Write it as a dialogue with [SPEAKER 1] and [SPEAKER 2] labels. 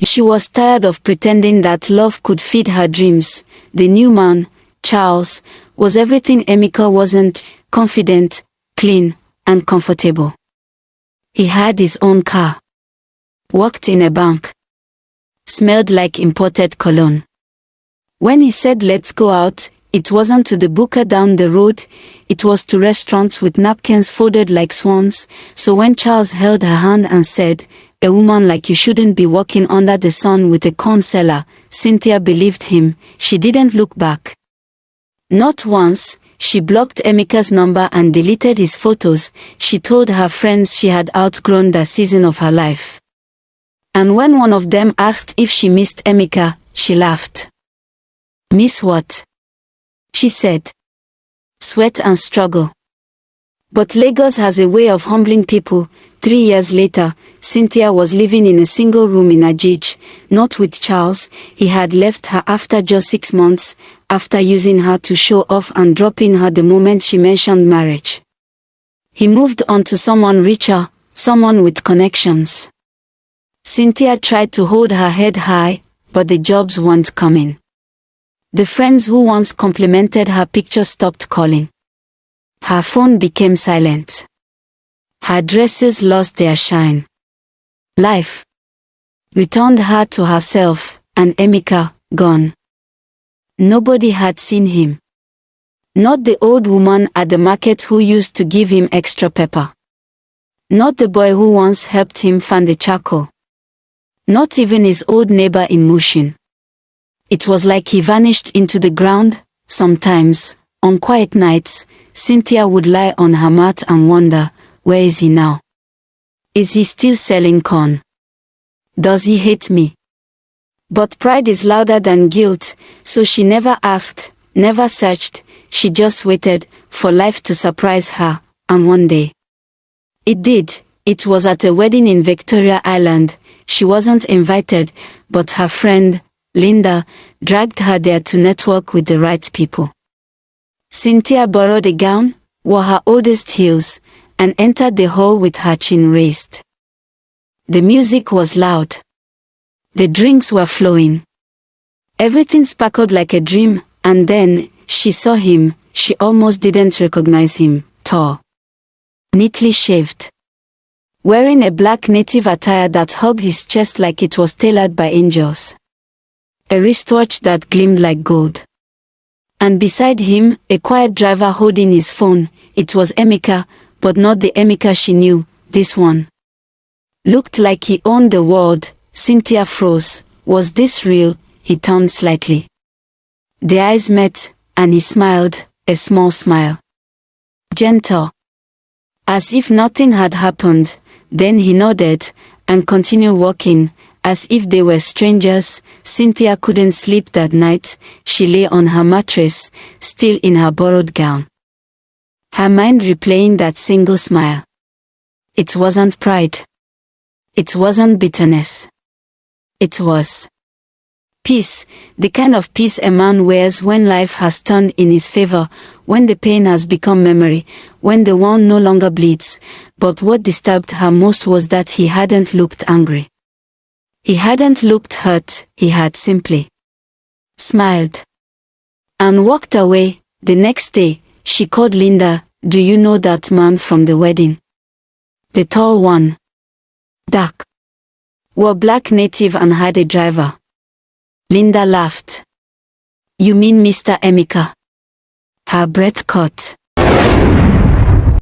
[SPEAKER 1] She was tired of pretending that love could feed her dreams. The new man, Charles, was everything Emeka wasn't: confident, clean, and comfortable. He had his own car, worked in a bank, smelled like imported cologne. When he said let's go out, it wasn't to the booker down the road, it was to restaurants with napkins folded like swans. So when Charles held her hand and said, "A woman like you shouldn't be walking under the sun with a corn seller," Cynthia believed him. She didn't look back. Not once. She blocked Emeka's number and deleted his photos. She told her friends she had outgrown that season of her life. And when one of them asked if she missed Emeka, she laughed. "Miss what?" she said. "Sweat and struggle." But Lagos has a way of humbling people. 3 years later, Cynthia was living in a single room in Ajij, not with Charles. He had left her after just 6 months, after using her to show off and dropping her the moment she mentioned marriage. He moved on to someone richer, someone with connections. Cynthia tried to hold her head high, but the jobs weren't coming. The friends who once complimented her picture stopped calling. Her phone became silent. Her dresses lost their shine. Life returned her to herself, and Emeka, gone. Nobody had seen him. Not the old woman at the market who used to give him extra pepper. Not the boy who once helped him fan the charcoal. Not even his old neighbor in Mushin. It was like he vanished into the ground. Sometimes, on quiet nights, Cynthia would lie on her mat and wonder, where is he now? Is he still selling corn? Does he hate me? But pride is louder than guilt, so she never asked, never searched. She just waited for life to surprise her, and one day it did. It was at a wedding in Victoria Island. She wasn't invited, but her friend, Linda, dragged her there to network with the right people. Cynthia borrowed a gown, wore her oldest heels, and entered the hall with her chin raised. The music was loud. The drinks were flowing. Everything sparkled like a dream, and then she saw him. She almost didn't recognize him. Tall, neatly shaved, wearing a black native attire that hugged his chest like it was tailored by angels. A wristwatch that gleamed like gold. And beside him, a quiet driver holding his phone. It was Emeka, but not the Emeka she knew. This one looked like he owned the world. Cynthia froze. Was this real? He turned slightly. The eyes met, and he smiled, a small smile. Gentle. As if nothing had happened. Then he nodded, and continued walking, as if they were strangers. Cynthia couldn't sleep that night. She lay on her mattress, still in her borrowed gown. Her mind replaying that single smile. It wasn't pride. It wasn't bitterness. It was peace, the kind of peace a man wears when life has turned in his favor, when the pain has become memory, when the wound no longer bleeds. But what disturbed her most was that he hadn't looked angry. He hadn't looked hurt. He had simply smiled and walked away. The next day, she called Linda. "Do you know that man from the wedding? The tall one. Dark. Wore black native and had a driver." Linda laughed. "You mean Mr. Emeka?" Her breath caught.